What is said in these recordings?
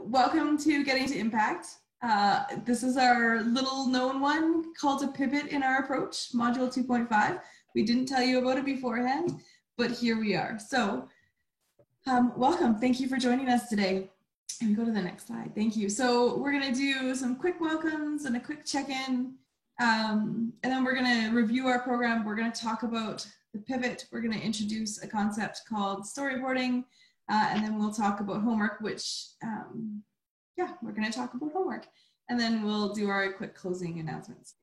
welcome to Getting to Impact. This is our little known one called a pivot in our approach, Module 2.5. We didn't tell you about it beforehand, but here we are. So welcome. Thank you for joining us today. And we go to the next slide. Thank you. So we're going to do some quick welcomes and a quick check-in. And then we're going to review our program. We're going to talk about the pivot. We're going to introduce a concept called storyboarding. And then we'll talk about homework, which, we're going to talk about homework. And then we'll do our quick closing announcements.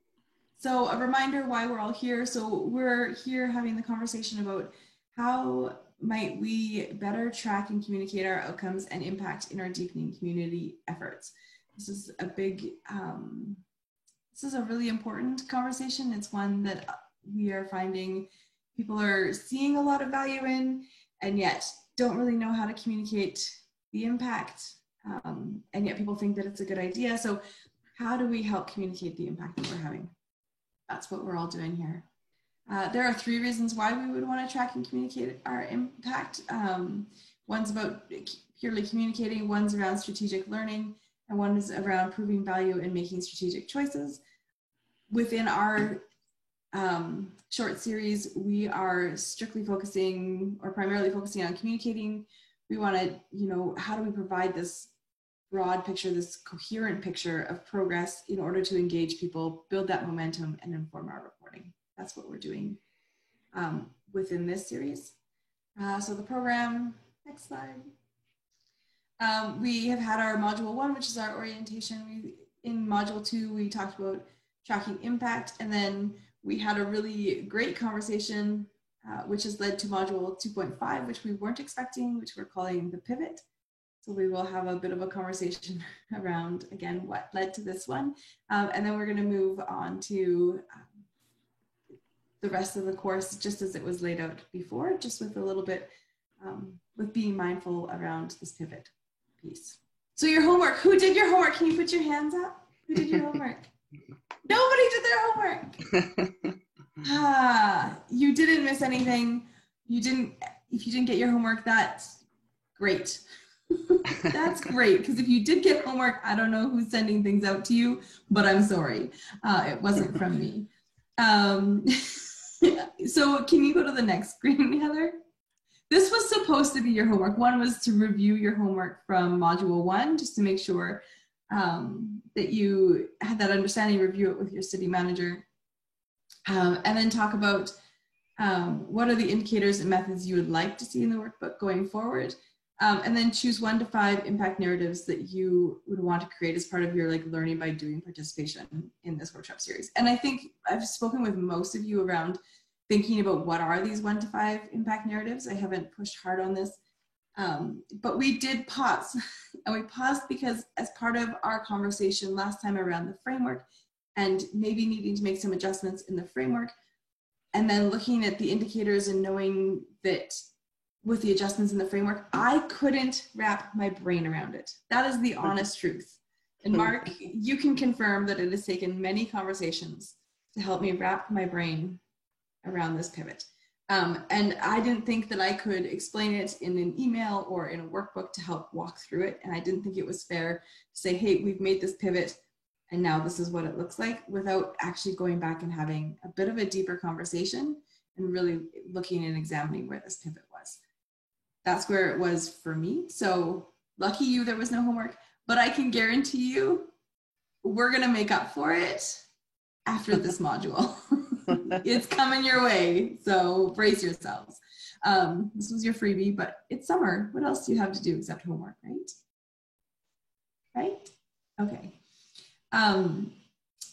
So a reminder why we're all here. So we're here having the conversation about how might we better track and communicate our outcomes and impact in our deepening community efforts. This is a big, this is a really important conversation. It's one that we are finding people are seeing a lot of value in, and yet don't really know how to communicate the impact, and yet people think that it's a good idea. So how do we help communicate the impact that we're having? That's what we're all doing here. There are 3 reasons why we would want to track and communicate our impact. One's about purely communicating, one's around strategic learning, and one is around proving value and making strategic choices. Within our short series, we are strictly focusing or primarily focusing on communicating. We want to, how do we provide this broad picture, this coherent picture of progress in order to engage people, build that momentum, and inform our reporting. That's what we're doing within this series. So the program, next slide. We have had our module 1, which is our orientation. In module 2, we talked about tracking impact, and then we had a really great conversation, which has led to module 2.5, which we weren't expecting, which we're calling the pivot. So we will have a bit of a conversation around, again, what led to this one. And then we're going to move on to the rest of the course, just as it was laid out before, just with a little bit, with being mindful around this pivot piece. So your homework, who did your homework? Can you put your hands up? Who did your homework? Nobody did their homework. You didn't miss anything. If you didn't get your homework, that's great. That's great, because if you did get homework, I don't know who's sending things out to you, but I'm sorry. It wasn't from me. So can you go to the next screen, Heather? This was supposed to be your homework. One was to review your homework from module 1, just to make sure that you had that understanding, review it with your city manager, and then talk about what are the indicators and methods you would like to see in the workbook going forward, and then choose 1 to 5 impact narratives that you would want to create as part of your learning by doing participation in this workshop series. And I think I've spoken with most of you around thinking about what are these 1 to 5 impact narratives. I haven't pushed hard on this. But we did pause, and we paused because as part of our conversation last time around the framework and maybe needing to make some adjustments in the framework, and then looking at the indicators and knowing that with the adjustments in the framework, I couldn't wrap my brain around it. That is the honest truth. And Mark, you can confirm that it has taken many conversations to help me wrap my brain around this pivot. And I didn't think that I could explain it in an email or in a workbook to help walk through it. And I didn't think it was fair to say, hey, we've made this pivot and now this is what it looks like, without actually going back and having a bit of a deeper conversation and really looking and examining where this pivot was. That's where it was for me. So lucky you, there was no homework, but I can guarantee you we're gonna make up for it after this module. It's coming your way, so brace yourselves. This was your freebie, but it's summer. What else do you have to do except homework, right? Right? Okay. I'm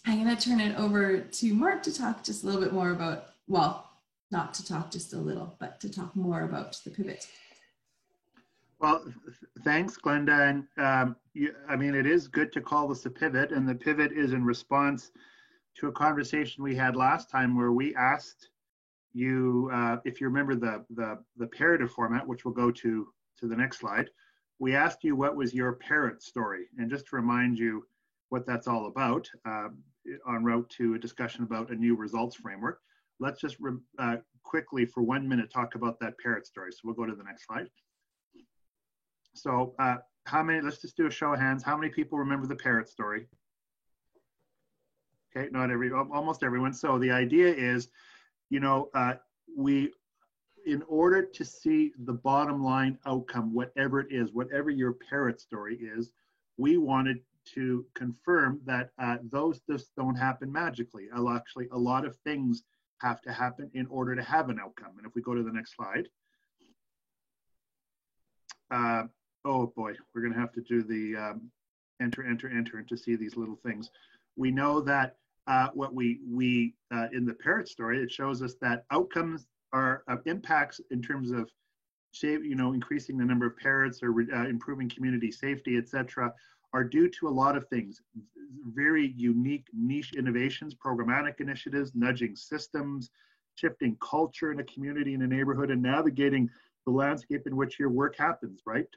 gonna turn it over to Mark to talk just a little bit more about, well, not to talk just a little, but to talk more about the pivot. Well, thanks, Glenda. And I mean, it is good to call this a pivot, and the pivot is in response to a conversation we had last time where we asked you, if you remember the parroted format, which we'll go to the next slide, we asked you what was your parrot story. And just to remind you what that's all about, en route to a discussion about a new results framework, let's just quickly for 1 minute talk about that parrot story. So we'll go to the next slide. So how many, let's just do a show of hands. How many people remember the parrot story? Okay, not almost everyone. So the idea is, you know, in order to see the bottom line outcome, whatever it is, whatever your parrot story is, we wanted to confirm that those just don't happen magically. Actually, a lot of things have to happen in order to have an outcome. And if we go to the next slide, oh boy, we're going to have to do the enter, enter, enter to see these little things. We know that what we in the parrot story, it shows us that outcomes are impacts in terms of increasing the number of parrots or improving community safety, etc., are due to a lot of things. Very unique niche innovations, programmatic initiatives, nudging systems, shifting culture in a community, in a neighborhood, and navigating the landscape in which your work happens, right?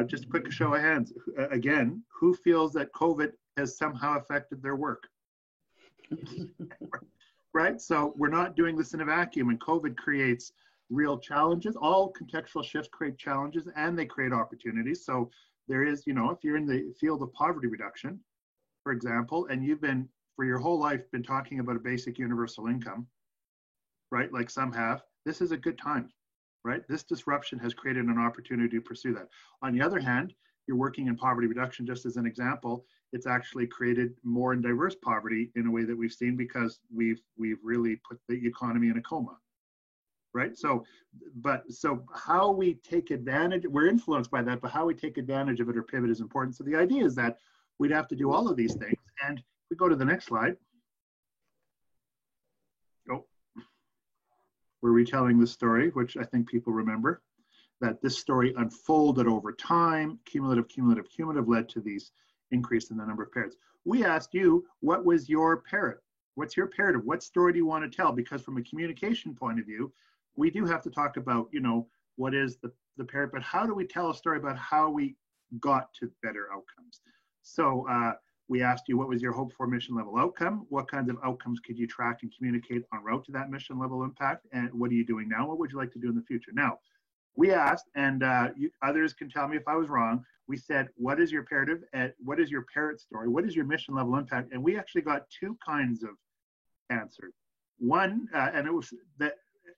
Just a quick show of hands. Again, who feels that COVID has somehow affected their work? Right? So we're not doing this in a vacuum, and COVID creates real challenges. All contextual shifts create challenges and they create opportunities. So there is, if you're in the field of poverty reduction, for example, and you've been, for your whole life, been talking about a basic universal income, right? Like some have, this is a good time, right? This disruption has created an opportunity to pursue that. On the other hand, you're working in poverty reduction, just as an example, it's actually created more and diverse poverty in a way that we've seen because we've really put the economy in a coma, right? So how we take advantage, we're influenced by that, but how we take advantage of it or pivot is important. So the idea is that we'd have to do all of these things. And if we go to the next slide. Oh, we're retelling the story, which I think people remember, that this story unfolded over time, cumulative, led to these increase in the number of parrots. We asked you, what was your parrot? What's your parrot? What story do you want to tell? Because from a communication point of view, we do have to talk about, what is the parrot, but how do we tell a story about how we got to better outcomes? So we asked you, what was your hoped for mission level outcome? What kinds of outcomes could you track and communicate en route to that mission level impact? And what are you doing now? What would you like to do in the future? Now, we asked, and others can tell me if I was wrong, we said, what is your imperative? And what is your parrot story? What is your mission level impact? And we actually got two kinds of answers. One,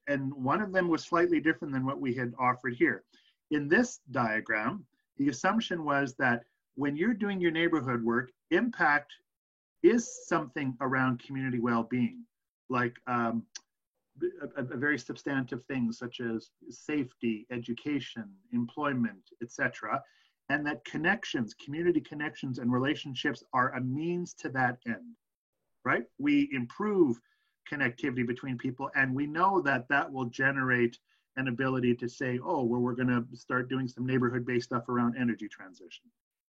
and one of them was slightly different than what we had offered here. In this diagram, the assumption was that when you're doing your neighborhood work, impact is something around community well-being, like a very substantive things such as safety, education, employment, etc., and that connections, community connections and relationships are a means to that end, right? We improve connectivity between people, and we know that that will generate an ability to say, oh, well, we're going to start doing some neighborhood-based stuff around energy transition.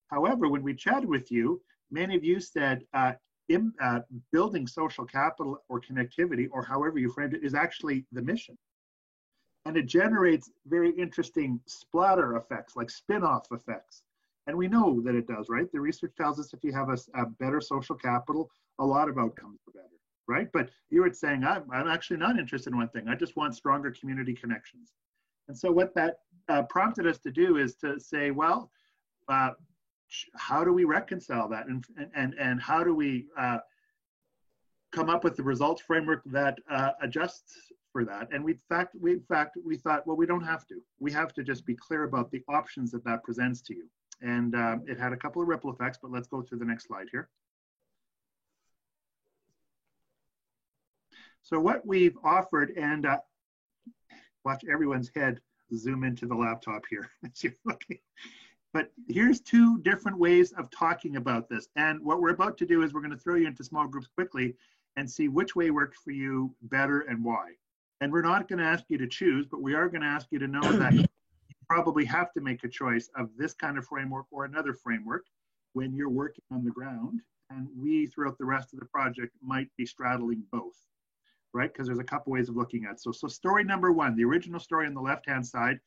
However, when we chatted with you, many of you said building social capital or connectivity, or however you framed it, is actually the mission. And it generates very interesting splatter effects, like spin-off effects. And we know that it does, right? The research tells us if you have a better social capital, a lot of outcomes are better, right? But you were saying, I'm actually not interested in one thing. I just want stronger community connections. And so what that prompted us to do is to say, well, how do we reconcile that? And how do we come up with the results framework that adjusts for that? And we thought, well, we don't have to. We have to just be clear about the options that that presents to you. And it had a couple of ripple effects, but let's go through the next slide here. So what we've offered, and watch everyone's head zoom into the laptop here. But here's two different ways of talking about this. And what we're about to do is we're going to throw you into small groups quickly and see which way works for you better and why. And we're not going to ask you to choose, but we are going to ask you to know that you probably have to make a choice of this kind of framework or another framework when you're working on the ground. And we, throughout the rest of the project, might be straddling both, right? Because there's a couple ways of looking at it. So story number one, the original story on the left-hand side,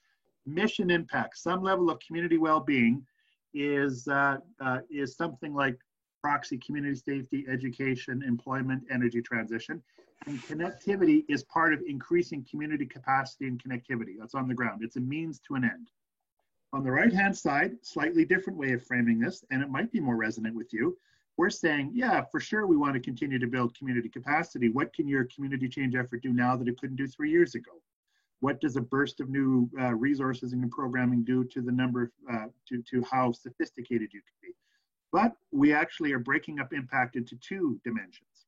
mission impact, some level of community well-being is something like proxy, community safety, education, employment, energy transition. And connectivity is part of increasing community capacity and connectivity. That's on the ground. It's a means to an end. On the right-hand side, slightly different way of framing this, and it might be more resonant with you. We're saying, yeah, for sure, we want to continue to build community capacity. What can your community change effort do now that it couldn't do 3 years ago? What does a burst of new resources and programming do to the number, to how sophisticated you can be? But we actually are breaking up impact into 2 dimensions.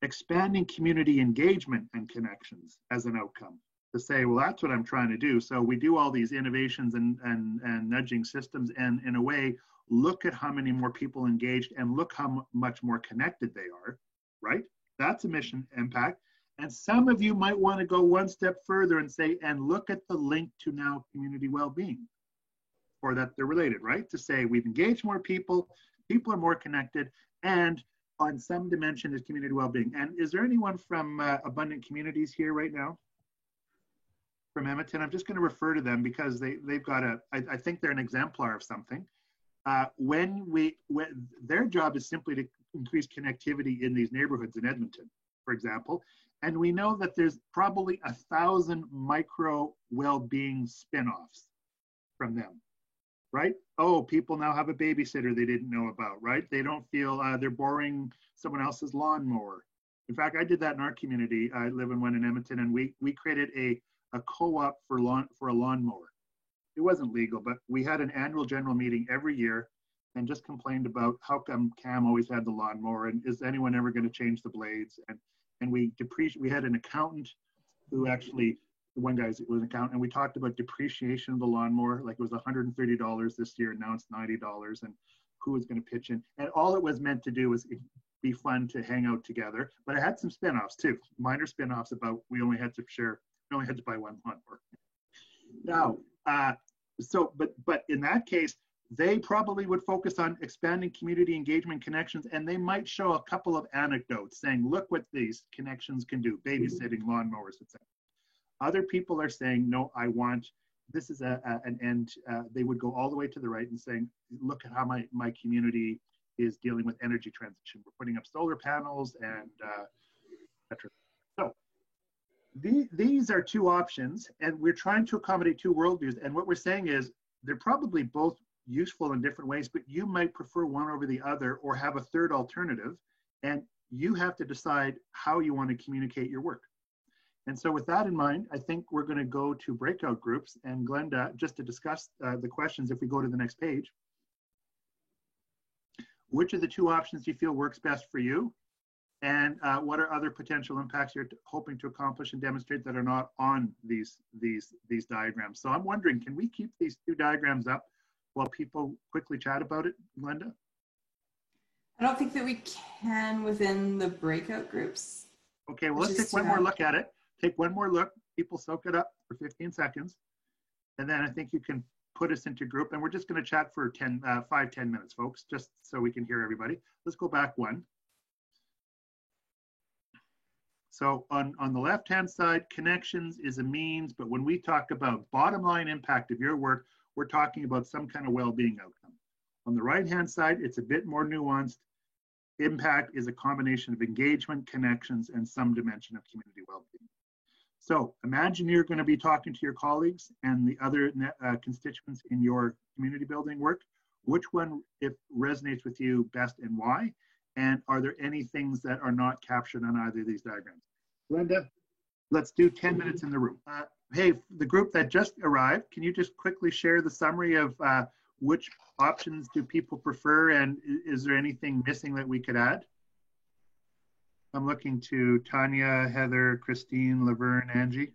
Expanding community engagement and connections as an outcome, to say, well, that's what I'm trying to do. So we do all these innovations and nudging systems, and in a way, look at how many more people engaged and look how much more connected they are, right? That's a mission impact. And some of you might want to go one step further and say, and look at the link to now community well-being, or that they're related, right? To say we've engaged more people, people are more connected, and on some dimension is community well-being. And is there anyone from Abundant Communities here right now? From Edmonton? I'm just going to refer to them because they've got I think they're an exemplar of something. When their job is simply to increase connectivity in these neighborhoods in Edmonton, for example. And we know that there's probably 1,000 micro well-being spin-offs from them, right? Oh, people now have a babysitter they didn't know about, right? They don't feel they're borrowing someone else's lawnmower. In fact, I did that in our community. I live in one in Edmonton, and we created a co-op for a lawnmower. It wasn't legal, but we had an annual general meeting every year and just complained about how come Cam always had the lawnmower, and is anyone ever going to change the blades? And we had an accountant who actually, one guy was an accountant, and we talked about depreciation of the lawnmower. Like it was $130 this year, and now it's $90, and who was going to pitch in. And all it was meant to do was be fun to hang out together. But it had some spin-offs too, minor spin-offs about we only had to buy one lawnmower. Now, but in that case, they probably would focus on expanding community engagement connections, and they might show a couple of anecdotes saying, look what these connections can do, babysitting, lawnmowers, etc. Other people are saying, no, I want, this is an end. They would go all the way to the right and saying, look at how my community is dealing with energy transition. We're putting up solar panels and etc. So these are 2 options, and we're trying to accommodate 2 worldviews. And what we're saying is they're probably both useful in different ways, but you might prefer one over the other or have a third alternative, and you have to decide how you want to communicate your work. And so with that in mind, I think we're going to go to breakout groups, and Glenda, just to discuss the questions, if we go to the next page, which of the 2 options do you feel works best for you? And what are other potential impacts you're hoping to accomplish and demonstrate that are not on these diagrams? So I'm wondering, can we keep these 2 diagrams up while people quickly chat about it, Glenda? I don't think that we can within the breakout groups. Okay, well, let's take one more look at it. Take one more look. People soak it up for 15 seconds. And then I think you can put us into group. And we're just going to chat for 10 minutes, folks, just so we can hear everybody. Let's go back one. So on the left-hand side, connections is a means, but when we talk about bottom line impact of your work, we're talking about some kind of well-being outcome. On the right-hand side, it's a bit more nuanced. Impact is a combination of engagement, connections, and some dimension of community well-being. So imagine you're going to be talking to your colleagues and the other constituents in your community building work. Which one resonates with you best and why? And are there any things that are not captured on either of these diagrams? Glenda, let's do 10 minutes in the room. Hey, the group that just arrived, can you just quickly share the summary of which options do people prefer, and is there anything missing that we could add? I'm looking to Tanya, Heather, Christine, Laverne, Angie.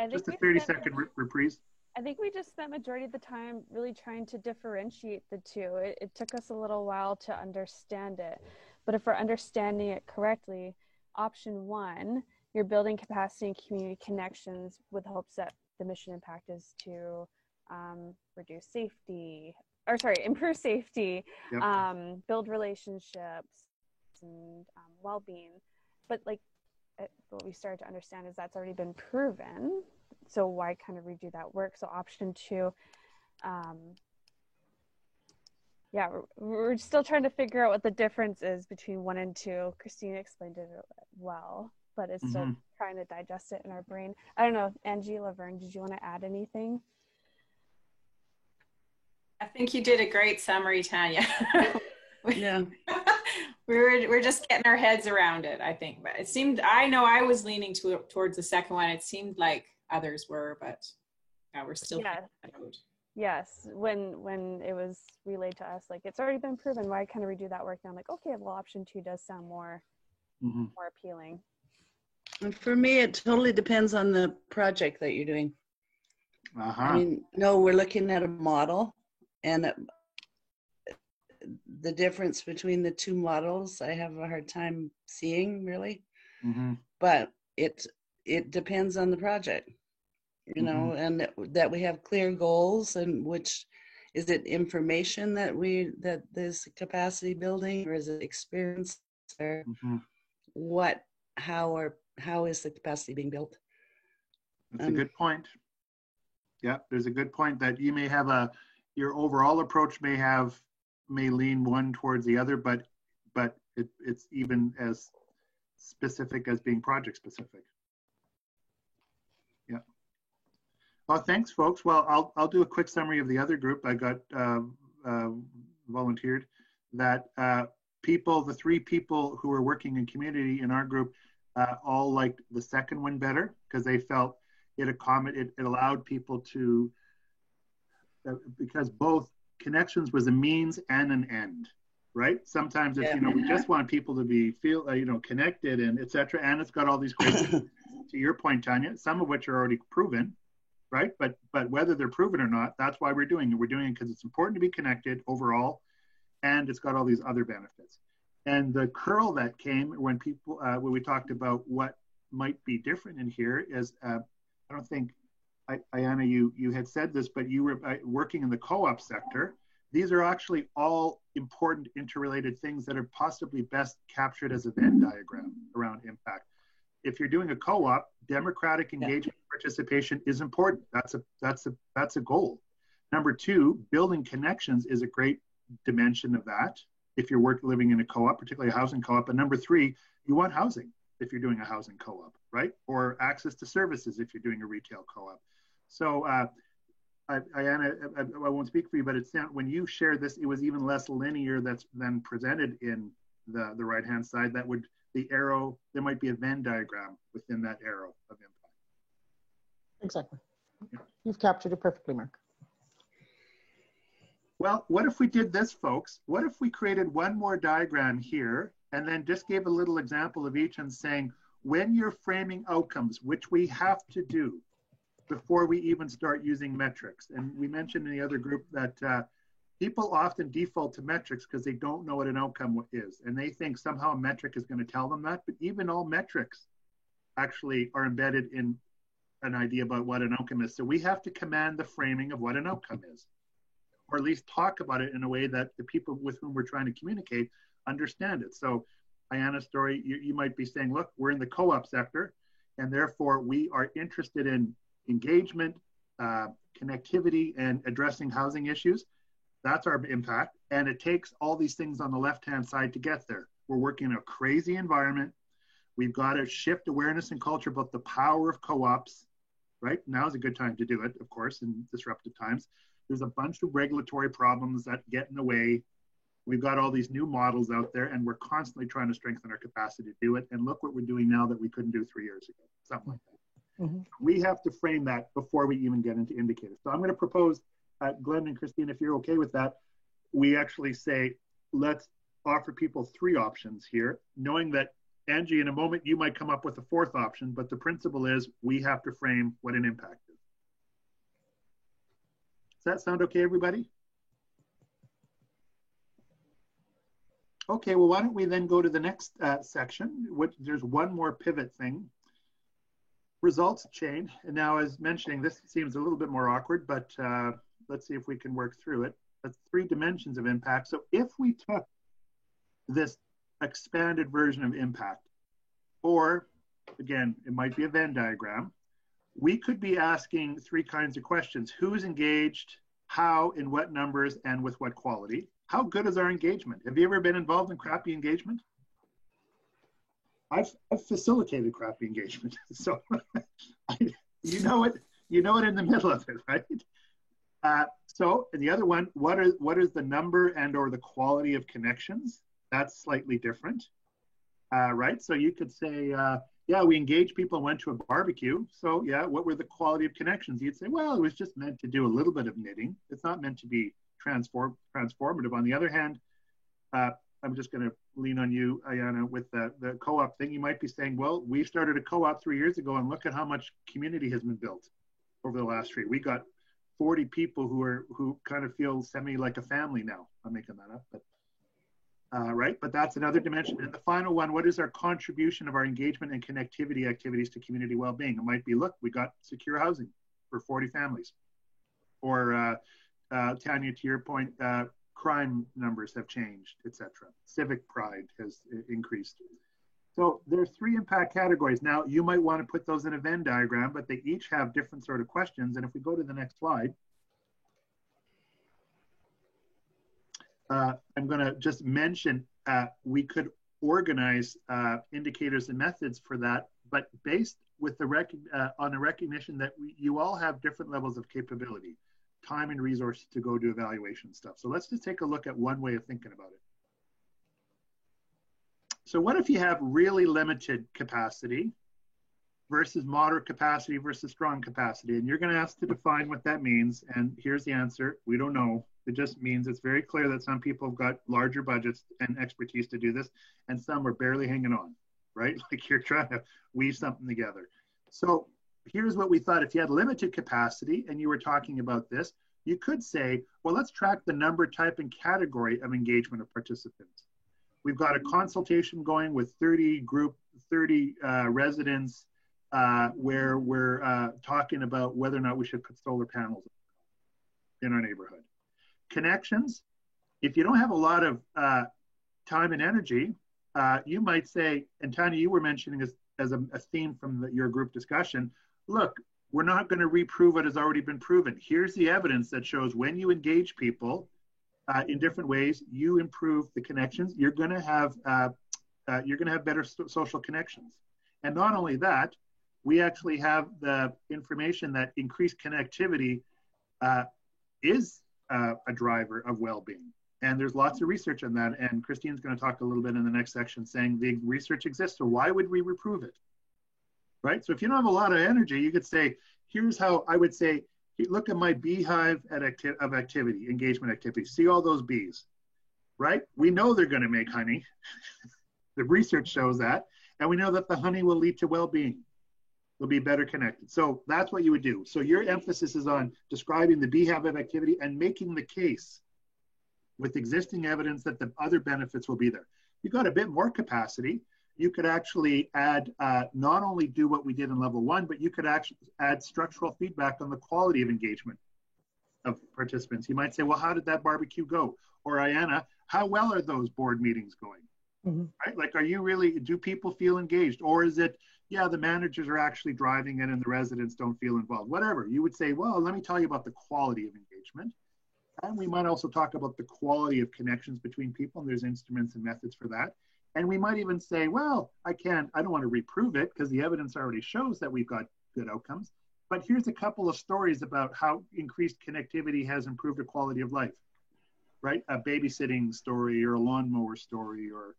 Just a 30-second reprise. I think we just spent majority of the time really trying to differentiate the 2. It took us a little while to understand it, but if we're understanding it correctly, option 1, you're building capacity and community connections with hopes that the mission impact is to reduce safety, or sorry, improve safety, yep. Build relationships and well-being. But like what we started to understand is that's already been proven. So why kind of redo that work? So option 2, yeah, we're still trying to figure out what the difference is between 1 and 2. Christina explained it well, but it's still trying to digest it in our brain. I don't know, Angie, Laverne, did you want to add anything? I think you did a great summary, Tanya. Yeah. We're just getting our heads around it, I think. But it seemed, I know I was leaning towards the second one. It seemed like others were, but yeah, we're still figuring it out. Yes, when it was relayed to us, like it's already been proven, why kind of redo that work? Now I'm like, okay, well, option 2 does sound more appealing. And for me, it totally depends on the project that you're doing. I mean, no, we're looking at a model, and the difference between the two models, I have a hard time seeing really. But it depends on the project. You know, and that we have clear goals, and which is it information that there's capacity building, or is it experience, or how is the capacity being built? That's a good point. Yeah, there's a good point that you may have your overall approach may lean one towards the other, but it's even as specific as being project specific. Yeah. Well, thanks, folks. Well, I'll do a quick summary of the other group. I got volunteered that the 3 people who were working in community in our group all liked the second one better, because they felt it allowed people to, because both connections was a means and an end, right? Sometimes it's, we just want people to feel connected and et cetera. And it's got all these great things, to your point, Tanya, some of which are already proven, right? But whether they're proven or not, that's why we're doing it. We're doing it because it's important to be connected overall, and it's got all these other benefits. And the curl that came when we talked about what might be different in here is, I don't think, Ayana, you had said this, but you were working in the co-op sector. These are actually all important interrelated things that are possibly best captured as a Venn diagram around impact. If you're doing a co-op, democratic engagement participation is important. That's a goal. Number 2, building connections is a great dimension of that. If you're living in a co-op, particularly a housing co-op. And number 3, you want housing if you're doing a housing co-op, right? Or access to services if you're doing a retail co-op. So, Ayana, I won't speak for you, but when you share this, it was even less linear than presented in the right-hand side. The arrow, there might be a Venn diagram within that arrow of impact. Exactly. Yeah. You've captured it perfectly, Mark. Well, what if we did this, folks? What if we created one more diagram here and then just gave a little example of each and saying, when you're framing outcomes, which we have to do before we even start using metrics. And we mentioned in the other group that people often default to metrics because they don't know what an outcome is. And they think somehow a metric is going to tell them that, but even all metrics actually are embedded in an idea about what an outcome is. So we have to command the framing of what an outcome is, or at least talk about it in a way that the people with whom we're trying to communicate understand it. So Ayana's story, you might be saying, look, we're in the co-op sector, and therefore we are interested in engagement, connectivity, and addressing housing issues. That's our impact. And it takes all these things on the left-hand side to get there. We're working in a crazy environment. We've got to shift awareness and culture about the power of co-ops, right? Now is a good time to do it, of course, in disruptive times. There's a bunch of regulatory problems that get in the way. We've got all these new models out there, and we're constantly trying to strengthen our capacity to do it. And look what we're doing now that we couldn't do 3 years ago, something like that. We have to frame that before we even get into indicators. So I'm going to propose, Glenn and Christine, if you're okay with that, we actually say, let's offer people 3 options here, knowing that, Angie, in a moment, you might come up with a 4th option, but the principle is we have to frame what an impact is. Does that sound okay, everybody? Okay, well, why don't we then go to the next section, which there's one more pivot thing. Results chain. And now, as mentioning, this seems a little bit more awkward, but let's see if we can work through it. That's 3 dimensions of impact. So if we took this expanded version of impact, or again, it might be a Venn diagram, we could be asking 3 kinds of questions. Who's engaged, how, in what numbers, and with what quality? How good is our engagement? Have you ever been involved in crappy engagement? I've facilitated crappy engagement, so you know it in the middle of it, right? So, and the other one, what is the number and or the quality of connections? That's slightly different, right? So you could say, yeah, we engaged people and went to a barbecue. So yeah, what were the quality of connections? You'd say, well, it was just meant to do a little bit of knitting. It's not meant to be transformative. On the other hand, I'm just going to lean on you, Ayana, with the co-op thing. You might be saying, well, we started a co-op 3 years ago and look at how much community has been built over the last 3. We got 40 people who kind of feel semi like a family now. I'm making that up, but right. But that's another dimension. And the final one, what is our contribution of our engagement and connectivity activities to community well-being? It might be, look, we got secure housing for 40 families. Or Tanya, to your point, crime numbers have changed, etc. Civic pride has increased. So there's 3 impact categories. Now, you might want to put those in a Venn diagram, but they each have different sort of questions. And if we go to the next slide, I'm going to just mention we could organize indicators and methods for that, but based with the on the recognition that you all have different levels of capability, time and resources to go do evaluation stuff. So let's just take a look at one way of thinking about it. So what if you have really limited capacity versus moderate capacity versus strong capacity? And you're going to ask to define what that means. And here's the answer. We don't know. It just means it's very clear that some people have got larger budgets and expertise to do this, and some are barely hanging on, right? Like you're trying to weave something together. So here's what we thought. If you had limited capacity and you were talking about this, you could say, well, let's track the number, type, and category of engagement of participants. We've got a consultation going with 30 residents where we're talking about whether or not we should put solar panels in our neighborhood. Connections, if you don't have a lot of time and energy, you might say, and Tanya, you were mentioning as a theme from your group discussion, look, we're not going to reprove what has already been proven. Here's the evidence that shows when you engage people in different ways, you improve the connections. You're going to have better social connections. And not only that, we actually have the information that increased connectivity is a driver of well-being. And there's lots of research on that. And Christine's going to talk a little bit in the next section saying the research exists. So why would we reprove it? Right? So if you don't have a lot of energy, you could say, here's how I would say, look at my beehive of activity, engagement activity. See all those bees, right? We know they're going to make honey. The research shows that. And we know that the honey will lead to well-being. They'll be better connected. So that's what you would do. So your emphasis is on describing the beehive of activity and making the case with existing evidence that the other benefits will be there. You got a bit more capacity. You could actually add, not only do what we did in level 1, but you could actually add structural feedback on the quality of engagement of participants. You might say, well, how did that barbecue go? Or Ayana, how well are those board meetings going? Mm-hmm. Right? Like, do people feel engaged? Or is it, yeah, the managers are actually driving it and the residents don't feel involved? Whatever. You would say, well, let me tell you about the quality of engagement. And we might also talk about the quality of connections between people. And there's instruments and methods for that. And we might even say, well, I don't want to reprove it because the evidence already shows that we've got good outcomes. But here's a couple of stories about how increased connectivity has improved the quality of life, right? A babysitting story or a lawnmower story or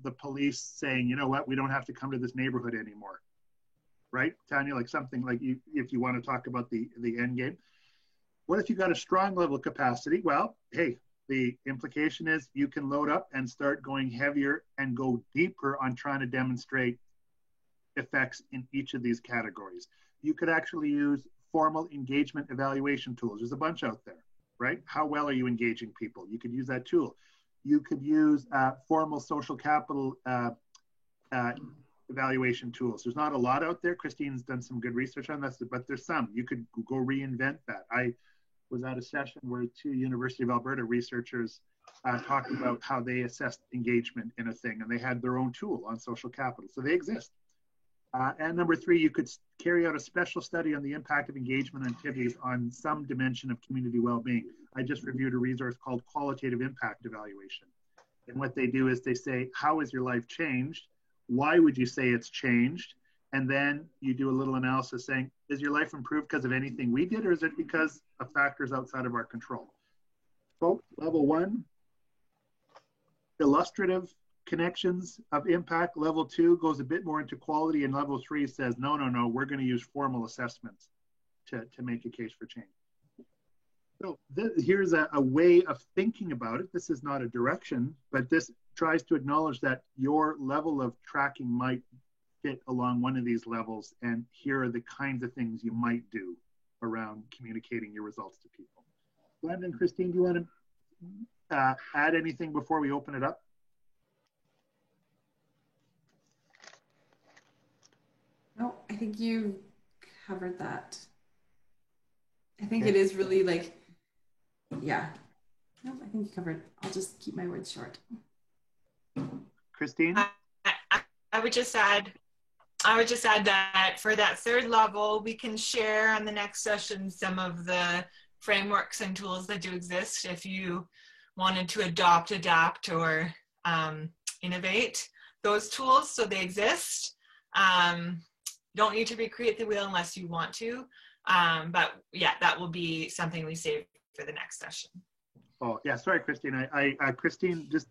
the police saying, you know what, we don't have to come to this neighborhood anymore, right? Tanya, like something like if you want to talk about the end game. What if you got a strong level of capacity? Well, hey, the implication is you can load up and start going heavier and go deeper on trying to demonstrate effects in each of these categories. You could actually use formal engagement evaluation tools. There's a bunch out there, right? How well are you engaging people? You could use that tool. You could use formal social capital evaluation tools. There's not a lot out there. Christine's done some good research on this, but there's some. You could go reinvent that. I was at a session where 2 University of Alberta researchers talked about how they assessed engagement in a thing, and they had their own tool on social capital. So they exist. And number 3, you could carry out a special study on the impact of engagement activities on some dimension of community well-being. I just reviewed a resource called Qualitative Impact Evaluation. And what they do is they say, how has your life changed? Why would you say it's changed? And then you do a little analysis saying, is your life improved because of anything we did, or is it because of factors outside of our control? Folks, level 1, illustrative connections of impact. Level 2 goes a bit more into quality, and level 3 says, no, we're going to use formal assessments to make a case for change. So here's a way of thinking about it. This is not a direction, but this tries to acknowledge that your level of tracking might fit along one of these levels, and here are the kinds of things you might do around communicating your results to people. Glenda and Christine, do you want to add anything before we open it up? No, I think you covered that. I think it is really like, yeah. No, I think you covered. I'll just keep my words short. Christine? I would just add that for that third level, we can share on the next session some of the frameworks and tools that do exist if you wanted to adopt, adapt, or innovate those tools. So they exist. Don't need to recreate the wheel unless you want to. But yeah, that will be something we save for the next session. Oh, yeah, sorry, Christine. Christine just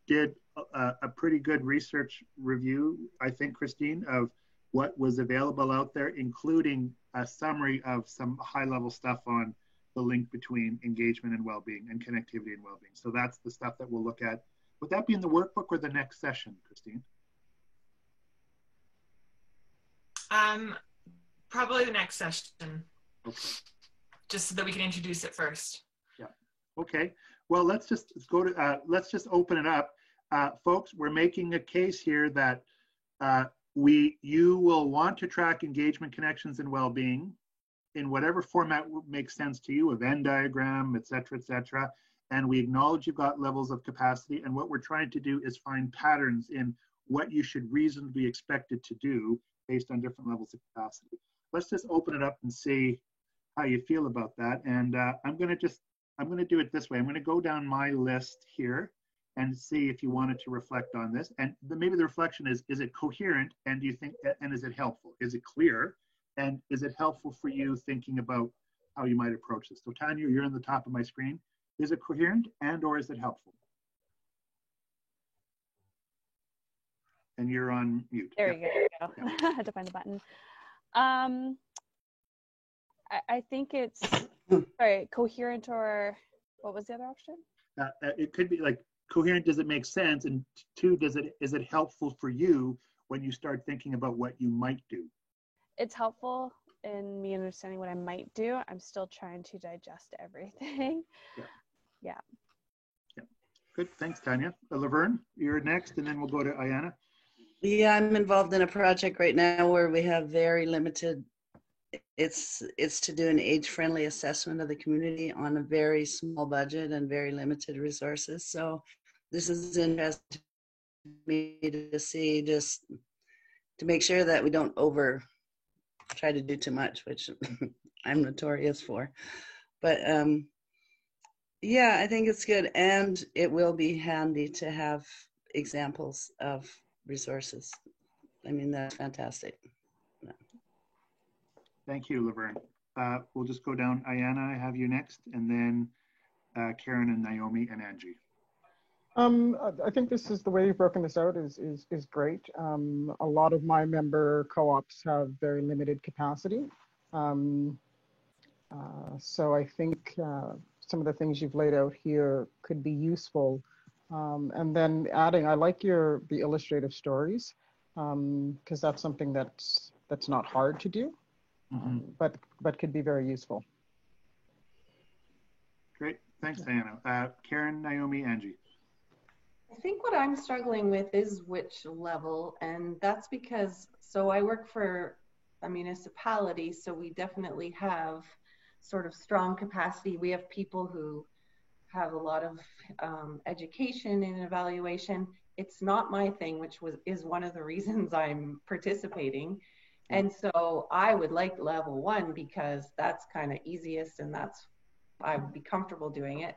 did a pretty good research review, I think, Christine, of what was available out there, including a summary of some high-level stuff on the link between engagement and well-being and connectivity and well-being. So that's the stuff that we'll look at. Would that be in the workbook or the next session, Christine? Probably the next session. Okay. Just so that we can introduce it first. Yeah. Okay. Well, let's just go to let's just open it up, folks. We're making a case here that you will want to track engagement, connections, and well-being in whatever format makes sense to you, a Venn diagram, et cetera, and we acknowledge you've got levels of capacity, and what we're trying to do is find patterns in what you should reasonably be expected to do based on different levels of capacity. Let's just open it up and see how you feel about that. And I'm going to do it this way. I'm going to go down my list here and see if you wanted to reflect on this. And maybe the reflection is it coherent? And do you think, and is it helpful? Is it clear? And is it helpful for you thinking about how you might approach this? So Tanya, you're on the top of my screen. Is it coherent and or is it helpful? And you're on mute. There you go. Yeah. I had to find the button. I think it's, sorry, coherent, or what was the other option? It could be like coherent, does it make sense? And 2, is it helpful for you when you start thinking about what you might do? It's helpful in me understanding what I might do. I'm still trying to digest everything. Yeah. Good, thanks, Tanya. Laverne, you're next, and then we'll go to Ayana. Yeah, I'm involved in a project right now where we have very limited, it's to do an age-friendly assessment of the community on a very small budget and very limited resources. So this is interesting to me to see, just to make sure that we don't try to do too much, which I'm notorious for. But yeah, I think it's good, and it will be handy to have examples of resources. I mean, that's fantastic. Thank you, Laverne. We'll just go down. Ayana, I have you next, and then Karen and Naomi and Angie. I think this is the way you've broken this out is great. A lot of my member co-ops have very limited capacity. So I think some of the things you've laid out here could be useful. And then adding, I like the illustrative stories, because that's something that's not hard to do, but could be very useful. Great, thanks, Diana. Karen, Naomi, Angie. I think what I'm struggling with is which level, and that's because, so I work for a municipality, so we definitely have sort of strong capacity. We have people who have a lot of education and evaluation. It's not my thing, which is one of the reasons I'm participating. And so I would like level 1 because that's kind of easiest, and I would be comfortable doing it.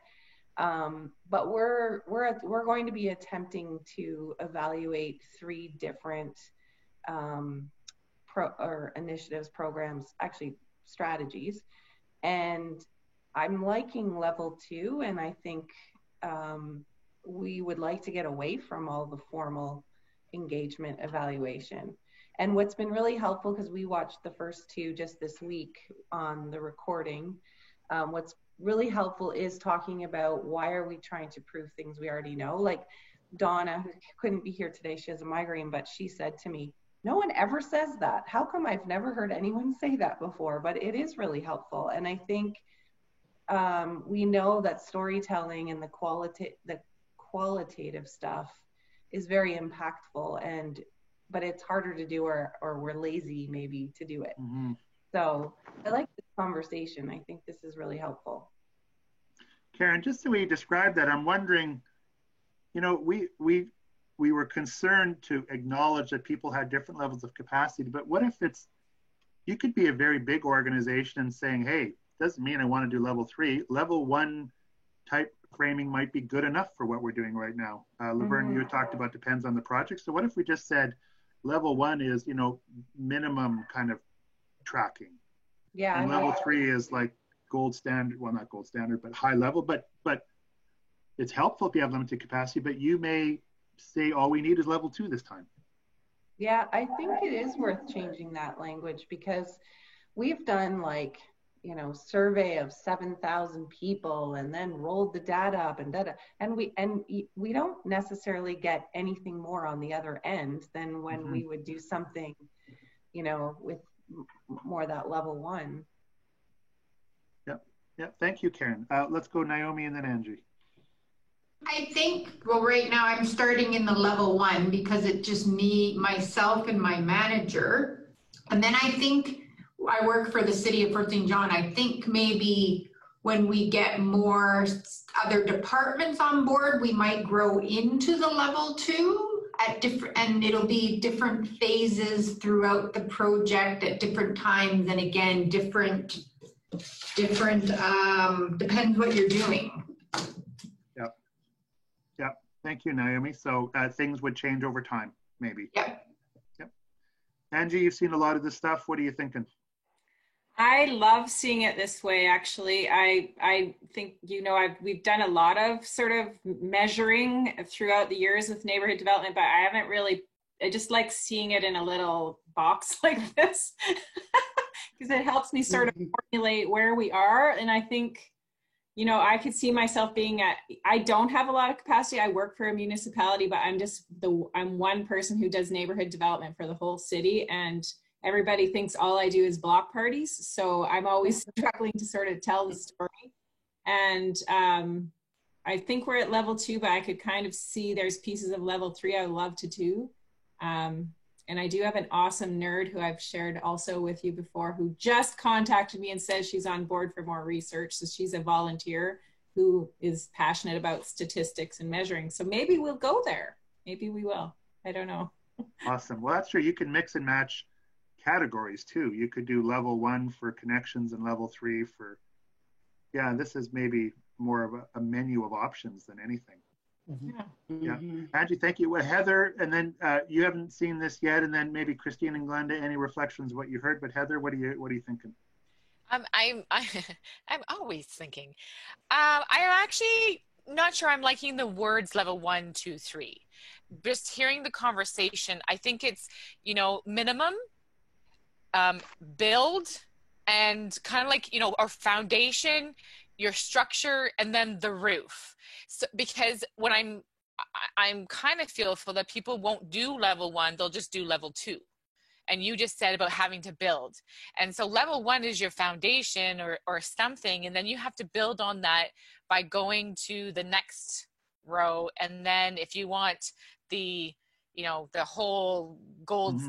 But we're going to be attempting to evaluate 3 different initiatives, programs, actually strategies. And I'm liking level 2, and I think we would like to get away from all the formal engagement evaluation. And what's been really helpful, because we watched the first 2 just this week on the recording, what's really helpful is talking about why are we trying to prove things we already know. Like Donna, who couldn't be here today, she has a migraine, but she said to me, no one ever says that. How come I've never heard anyone say that before? But it is really helpful. And I think we know that storytelling and the qualitative stuff is very impactful, but it's harder to do, or we're lazy maybe to do it. Mm-hmm. So I like this conversation. I think this is really helpful. Karen, just the way you described that, I'm wondering, you know, we were concerned to acknowledge that people had different levels of capacity, but what if you could be a very big organization and saying, hey, doesn't mean I want to do level 3. Level 1 type framing might be good enough for what we're doing right now. Laverne, you talked about depends on the project. So what if we just said level 1 is, you know, minimum kind of tracking. Yeah. And level 3 is like gold standard, well, not gold standard, but high level, but it's helpful if you have limited capacity, but you may say all we need is level 2 this time. Yeah, I think it is worth changing that language, because we've done like, you know, survey of 7,000 people and then rolled the data up and we don't necessarily get anything more on the other end than when we would do something, you know, with more that level 1. Yeah. Thank you, Karen. Let's go Naomi and then Angie. I think, well, right now I'm starting in the level 1 because it's just me, myself, and my manager. And then I think I work for the city of Fort St. John. I think maybe when we get more other departments on board, we might grow into the level 2 at different, and it'll be different phases throughout the project at different times. And again, different, depends what you're doing. Yep. Thank you, Naomi. So things would change over time, maybe. Yep. Angie, you've seen a lot of this stuff. What are you thinking? I love seeing it this way, actually. I think, you know, we've done a lot of sort of measuring throughout the years with neighborhood development, but I just like seeing it in a little box like this because it helps me sort of formulate where we are. And I think, you know, I could see myself being I don't have a lot of capacity. I work for a municipality, but I'm one person who does neighborhood development for the whole city, and everybody thinks all I do is block parties. So I'm always struggling to sort of tell the story. And I think we're at level 2, but I could kind of see there's pieces of level 3 I would love to do. And I do have an awesome nerd who I've shared also with you before, who just contacted me and says she's on board for more research. So she's a volunteer who is passionate about statistics and measuring. So maybe we'll go there. Maybe we will. I don't know. Awesome. Well, that's true. You can mix and match categories too. You could do level 1 for connections and level 3 for, yeah, this is maybe more of a menu of options than anything. Yeah. Angie, thank you. Well, Heather, and then you haven't seen this yet, and then maybe Christine and Glenda, any reflections of what you heard, but Heather, what are you thinking? I'm always thinking. I'm actually not sure I'm liking the words level 1, 2, 3. Just hearing the conversation, I think it's, you know, minimum, build, and kind of like, you know, our foundation, your structure, and then the roof. So, because when I'm kind of fearful that people won't do level 1, they'll just do level 2. And you just said about having to build. And so level 1 is your foundation or something. And then you have to build on that by going to the next row. And then if you want the, you know, the whole gold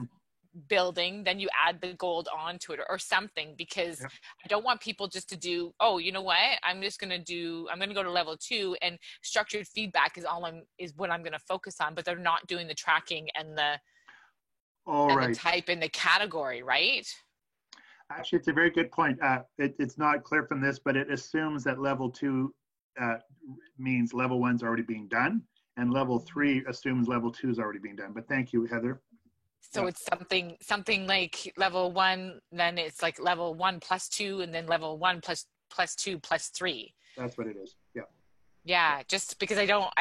building, then you add the gold onto it or something, because I don't want people just to do, oh, you know what, I'm going to go to level 2, and structured feedback is what I'm going to focus on, but they're not doing the tracking and the type and the category, right? Actually, it's a very good point. It's not clear from this, but it assumes that level 2 means level 1's already being done, and level 3 assumes level 2 is already being done. But thank you, Heather. So Yeah. it's something like level 1, then it's like level 1 plus 2, and then level 1 plus 2 plus 3. That's what it is. Yeah. Yeah, just because I don't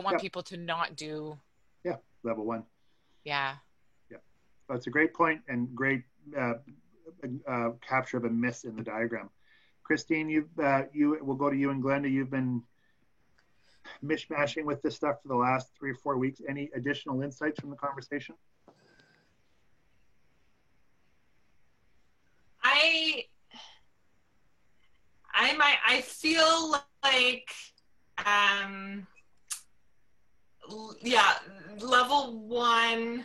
want Yeah. people to not do. Yeah, level 1. Yeah. Yeah, that's a great point and great capture of a miss in the diagram. Christine, we'll go to you and Glenda. You've been mishmashing with this stuff for the last 3 or 4 weeks. Any additional insights from the conversation? I feel like yeah, level 1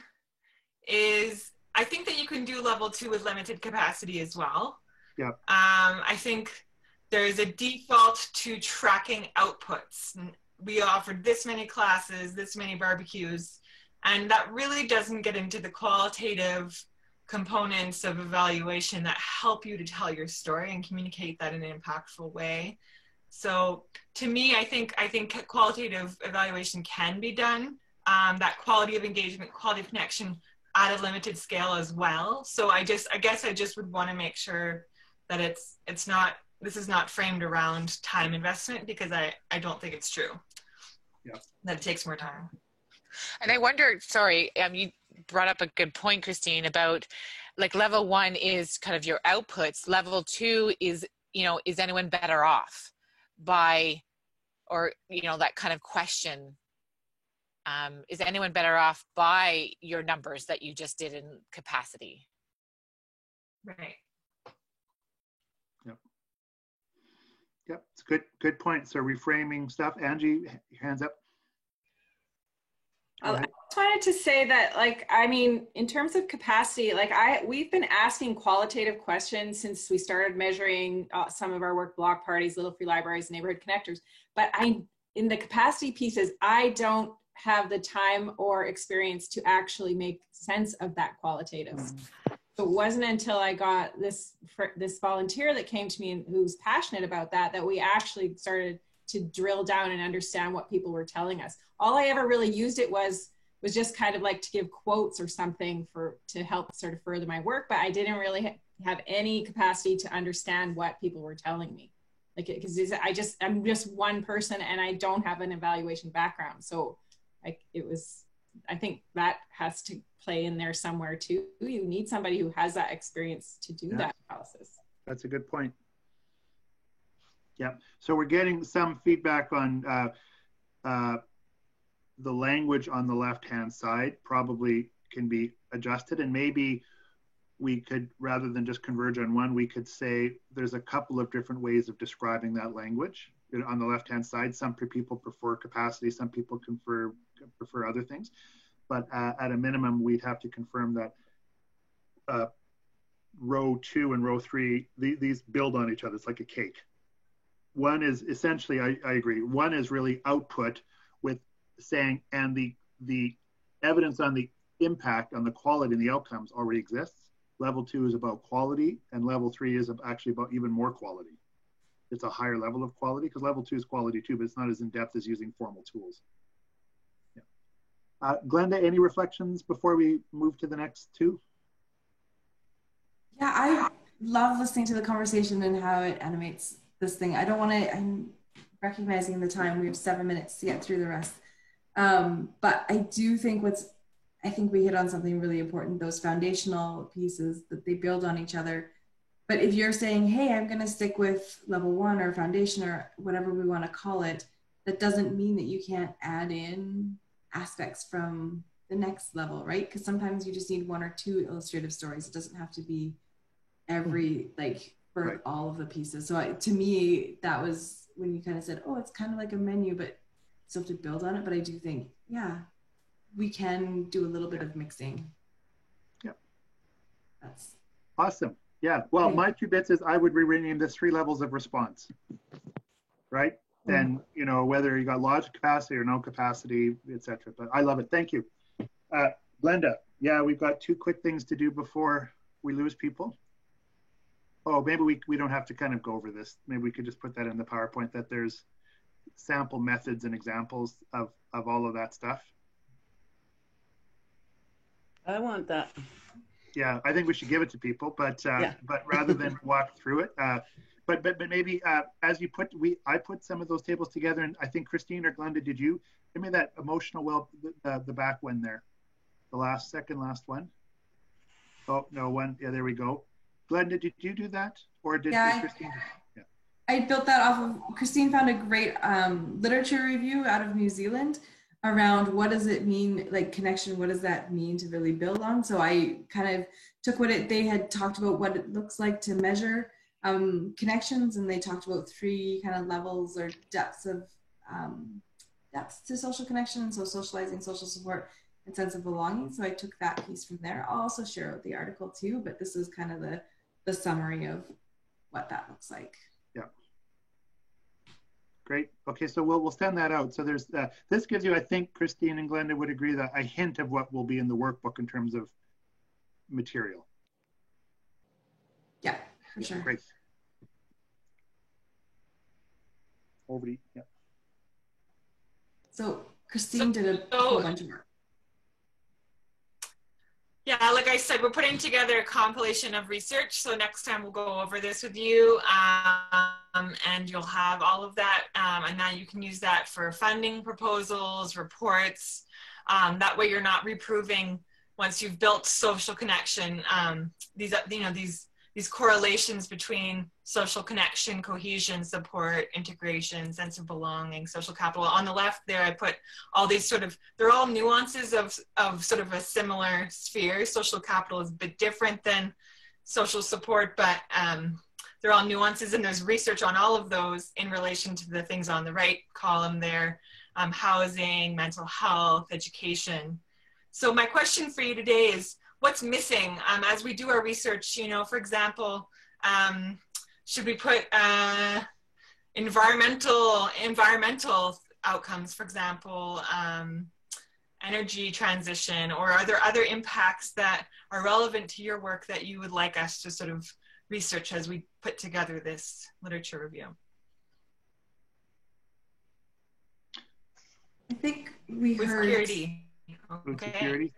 is, I think that you can do level 2 with limited capacity as well. Yeah. I think there's a default to tracking outputs. We offered this many classes, this many barbecues, and that really doesn't get into the qualitative components of evaluation that help you to tell your story and communicate that in an impactful way. So to me, I think qualitative evaluation can be done, that quality of engagement, quality of connection at a limited scale as well. So I guess I just would want to make sure that this is not framed around time investment, because I don't think it's true. Yeah. That it takes more time. And I wonder, sorry, you brought up a good point, Christine, about like level 1 is kind of your outputs. Level 2 is, is anyone better off by, or, that kind of question. Is anyone better off by your numbers that you just did in capacity? Right. Yep. Yep. It's a good point. So reframing stuff. Angie, hands up. I just wanted to say that, in terms of capacity, we've been asking qualitative questions since we started measuring some of our work, block parties, Little Free Libraries, neighborhood connectors. But in the capacity pieces, I don't have the time or experience to actually make sense of that qualitative. So it wasn't until I got this volunteer that came to me and who's passionate about that we actually started to drill down and understand what people were telling us. All I ever really used it was just kind of like to give quotes or something to help sort of further my work, but I didn't really have any capacity to understand what people were telling me. Because I'm just one person and I don't have an evaluation background. So I think that has to play in there somewhere too. You need somebody who has that experience to do that analysis. That's a good point. Yeah. So we're getting some feedback on the language on the left-hand side probably can be adjusted, and maybe we could, rather than just converge on one, we could say there's a couple of different ways of describing that language. On the left-hand side, some people prefer capacity, some people prefer other things. But at a minimum, we'd have to confirm that row 2 and row 3, these build on each other. It's like a cake. One is essentially, I agree, one is really output with saying, and the evidence on the impact on the quality and the outcomes already exists. Level 2 is about quality, and level 3 is actually about even more quality. It's a higher level of quality, because level 2 is quality too, but it's not as in-depth as using formal tools. Yeah. Glenda, any reflections before we move to the next 2? Yeah, I love listening to the conversation and how it animates this thing. I'm recognizing the time. We have 7 minutes to get through the rest. But I do think I think we hit on something really important, those foundational pieces that they build on each other. But if you're saying, hey, I'm going to stick with level 1 or foundation or whatever we want to call it, that doesn't mean that you can't add in aspects from the next level, right? Because sometimes you just need 1 or 2 illustrative stories. It doesn't have to be every, for right. all of the pieces. So to me, that was when you kind of said, oh, it's kind of like a menu, but still have to build on it. But I do think, yeah, we can do a little bit of mixing. Yep. That's awesome. Yeah. Well, my 2 bits is I would rename this 3 levels of response, right? And, whether you got large capacity or no capacity, etc. But I love it. Thank you. Glenda, yeah, we've got 2 quick things to do before we lose people. Oh, maybe we don't have to kind of go over this. Maybe we could just put that in the PowerPoint, that there's sample methods and examples of all of that stuff. I want that. Yeah, I think we should give it to people, but rather than walk through it, but maybe as you I put some of those tables together, and I think Christine or Glenda, did you give me that emotional the back one there, the second last one? Oh no, one. Yeah, there we go. Glenda, did you do that, or did Christine? Yeah. I built that off of, Christine found a great literature review out of New Zealand around what does it mean, like connection, what does that mean to really build on? So I kind of took they had talked about what it looks like to measure connections, and they talked about 3 kind of levels or depths to social connection. So socializing, social support, and sense of belonging. So I took that piece from there. I'll also share out the article too, but this is kind of the summary of what that looks like. Yeah. Great. Okay, so we'll send that out. So there's this gives you, I think Christine and Glenda would agree, that a hint of what will be in the workbook in terms of material. Yeah, for sure. Great. Over to you. Yeah. So Christine did a whole bunch of work. Yeah, like I said, we're putting together a compilation of research. So next time we'll go over this with you, and you'll have all of that. And now you can use that for funding proposals, reports. That way you're not reproving once you've built social connection. These correlations between social connection, cohesion, support, integration, sense of belonging, social capital. On the left there, I put all these they're all nuances of sort of a similar sphere. Social capital is a bit different than social support, but they're all nuances, and there's research on all of those in relation to the things on the right column there, housing, mental health, education. So my question for you today is, what's missing as we do our research? For example, should we put environmental outcomes, for example, energy transition, or are there other impacts that are relevant to your work that you would like us to sort of research as we put together this literature review? I think we heard security. Food security.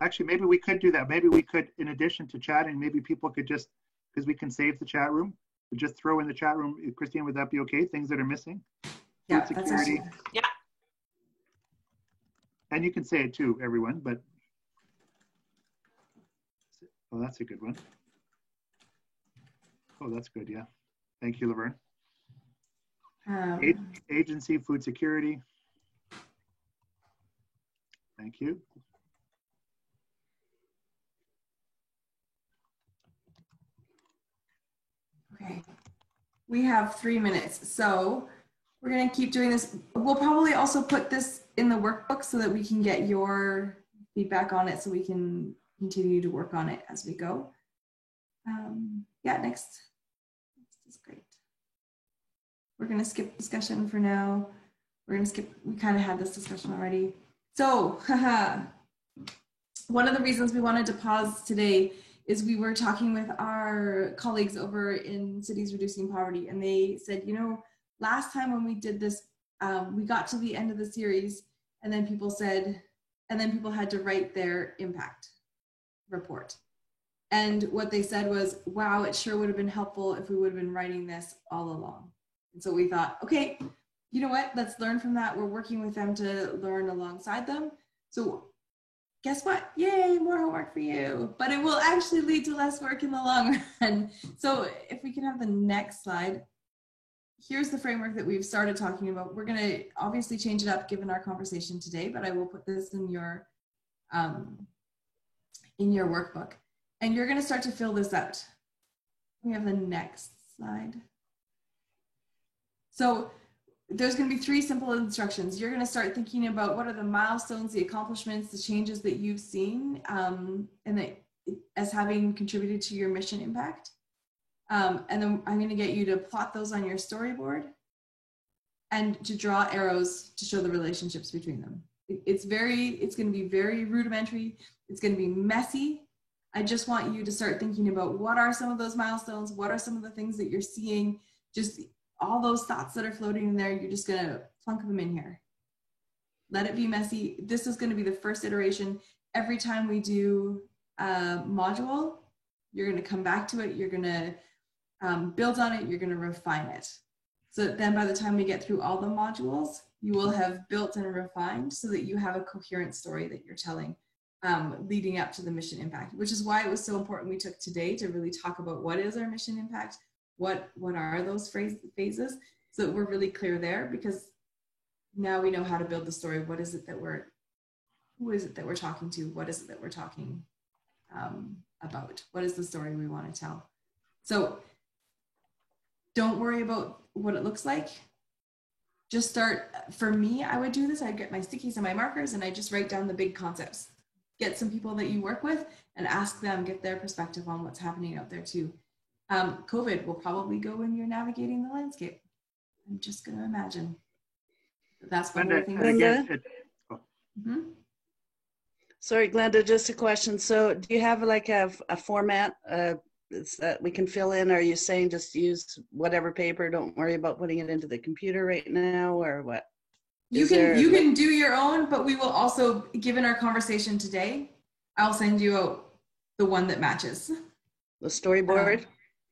Actually, maybe we could do that. Maybe we could, in addition to chatting, maybe people could just, because we can save the chat room, just throw in the chat room. Christine, would that be okay? Things that are missing? Yeah, food security. Yeah. And you can say it too, everyone, but, oh, that's a good one. Oh, that's good, yeah. Thank you, Laverne. Agency, food security. Thank you. Okay, we have 3 minutes, so we're gonna keep doing this. We'll probably also put this in the workbook so that we can get your feedback on it, so we can continue to work on it as we go. Yeah, next is great. We're gonna skip discussion for now. We kind of had this discussion already. So, one of the reasons we wanted to pause today is we were talking with our colleagues over in Cities Reducing Poverty, and they said, last time when we did this, we got to the end of the series, and then people had to write their impact report. And what they said was, wow, it sure would have been helpful if we would have been writing this all along. And so we thought, okay, you know what, let's learn from that. We're working with them to learn alongside them. So guess what? Yay, more homework for you. But it will actually lead to less work in the long run. So if we can have the next slide. Here's the framework that we've started talking about. We're going to obviously change it up given our conversation today, but I will put this in your workbook. And you're going to start to fill this out. We have the next slide. So there's going to be 3 simple instructions. You're going to start thinking about what are the milestones, the accomplishments, the changes that you've seen and that as having contributed to your mission impact. And then I'm going to get you to plot those on your storyboard and to draw arrows to show the relationships between them. It's going to be very rudimentary. It's going to be messy. I just want you to start thinking about what are some of those milestones? What are some of the things that you're seeing? Just all those thoughts that are floating in there, you're just going to plunk them in here. Let it be messy. This is going to be the first iteration. every time we do a module, you're going to come back to it, you're going to build on it, you're going to refine it. So that then by the time we get through all the modules, you will have built and refined so that you have a coherent story that you're telling leading up to the mission impact, which is why it was so important we took today to really talk about what is our mission impact, what are those phases, so that we're really clear there, because now we know how to build the story. What is it that who is it that we're talking to? What is it that we're talking about? What is the story we want to tell? So don't worry about what it looks like. Just start, for me, I would do this. I'd get my stickies and my markers and I just write down the big concepts. Get some people that you work with and ask them, get their perspective on what's happening out there too. COVID will probably go when you're navigating the landscape. I'm just going to imagine. That's one of the things. Glenda? Sorry, Glenda, just a question. So do you have like a format that we can fill in? Or are you saying just use whatever paper, don't worry about putting it into the computer right now, or what? You can do your own, but we will also, given our conversation today, I'll send you out the one that matches. The storyboard?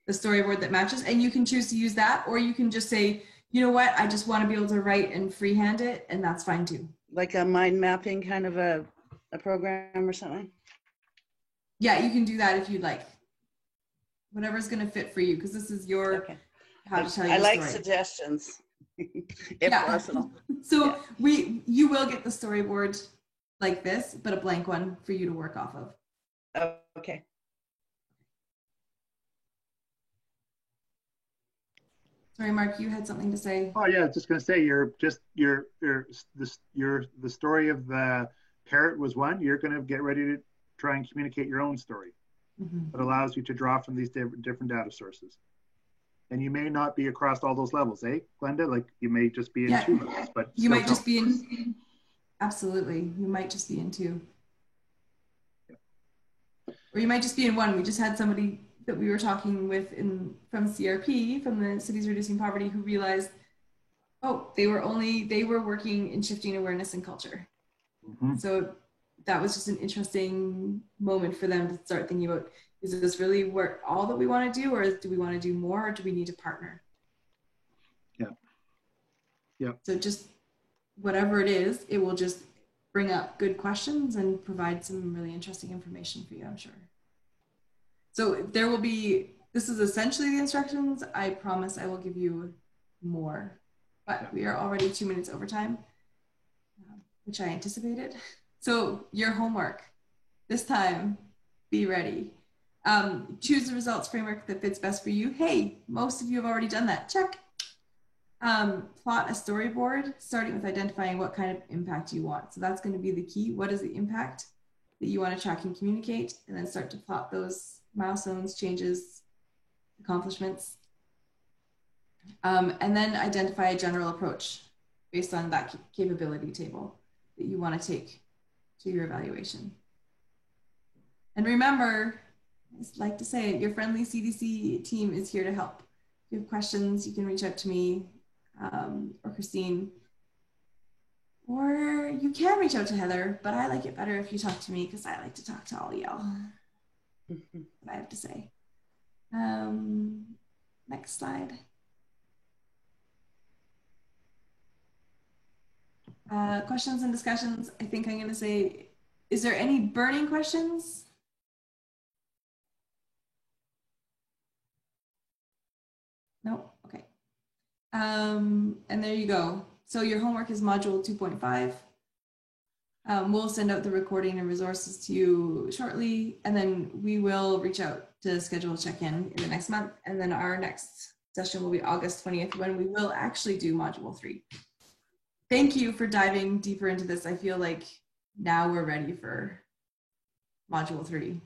The storyboard that matches. And you can choose to use that, or you can just say, you know what, I just want to be able to write and freehand it, and that's fine too. Like a mind mapping kind of a program or something? Yeah, you can do that if you'd like. Whatever's going to fit for you, because this is your, how to tell your story. I like suggestions, if possible. So you will get the storyboard like this, but a blank one for you to work off of. Oh, okay. Sorry, Mark, you had something to say. Oh yeah, I was just going to say, the story of the parrot was one. You're going to get ready to try and communicate your own story. That allows you to draw from these different data sources. And you may not be across all those levels, eh, Glenda? Like you may just be in 2 levels, but you might just be in, absolutely. You might just be in 2. Yeah. Or you might just be in 1. We just had somebody that we were talking with from CRP, from the Cities Reducing Poverty, who realized, oh, they were working in shifting awareness and culture. So that was just an interesting moment for them to start thinking about, is this really all that we want to do, or do we want to do more, or do we need to partner? Yeah. So just whatever it is, it will just bring up good questions and provide some really interesting information for you, I'm sure. So there will be, this is essentially the instructions. I promise I will give you more, but we are already 2 minutes over time, which I anticipated. So your homework this time, be ready. Choose the results framework that fits best for you. Hey, most of you have already done that. Check. Plot a storyboard, starting with identifying what kind of impact you want. So that's going to be the key. What is the impact that you want to track and communicate? And then start to plot those milestones, changes, accomplishments. And then identify a general approach based on that capability table that you want to take to your evaluation. And remember, I just like to say it, your friendly CDC team is here to help. If you have questions, you can reach out to me or Christine, or you can reach out to Heather, but I like it better if you talk to me because I like to talk to all y'all. What I have to say. Next slide. Questions and discussions. I think I'm going to say, is there any burning questions? No? Okay. And there you go. So your homework is module 2.5. We'll send out the recording and resources to you shortly, and then we will reach out to schedule a check-in in the next month. And then our next session will be August 20th, when we will actually do module 3. Thank you for diving deeper into this. I feel like now we're ready for module 3.